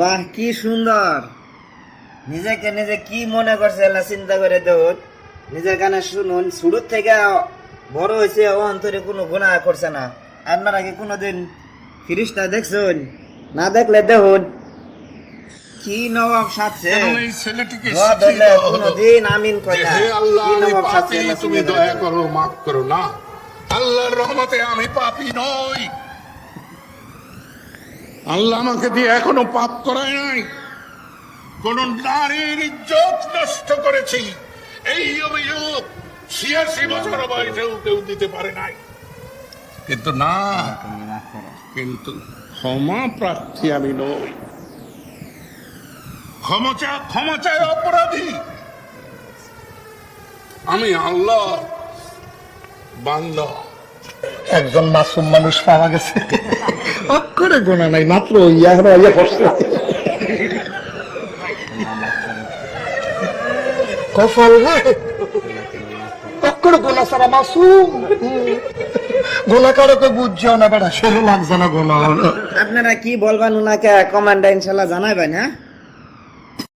বাহ, কি সুন্দর। নিজেকে নিজে কি মনে করছে আল্লাহ চিন্তা করে দেখুন। নিজের গানে শুনুন, শুরুর থেকে বড় হয়েছে, ও অন্তরে কোনো গুনাহ করছে না। আপনারা কি কোনোদিন ফিরিস্তা দেখছেন? না দেখলে দেখুন কি নবাব সাজছে। এই ছেলেটিকে দোয়া ধরলে কোনোদিন আমিন কয় না। হে আল্লাহ, কি আমি নবাব সাজছে পাপী, আল্লাহ তুমি চিন্তা করে দয়া দেখুন। করো, মাফ করো না। আল্লাহর রহমতে আমি পাপী নই। আল্লাহ আমাকে দিয়ে এখনো পাপ করায় নাই। কোন নারীর ইজ্জত নষ্ট করেছি, এই অভিযোগ ৮৬ বছর বয়সেও কেউ দিতে পারে নাই। কিন্তু না, কিন্তু ক্ষমা প্রার্থী আমি নই। ক্ষমা চাই অপরাধী। আমি আল্লাহ বান্দা। একজন মাসুম মানুষ পাওয়া গেছে, অক্ষরে গোনা নাই, মাত্র ইয়া পড়ছে। কফল রে, অক্ষরে গোনা ছাড়া মাসুম। গোনা কারোকে বুঝছেও না, বেড়া সেরও লাগছে না গোনা। আপনারা কি বলবেন ওনাকে কমান্ডা ইনশাল্লাহ জানাবেন, হ্যাঁ।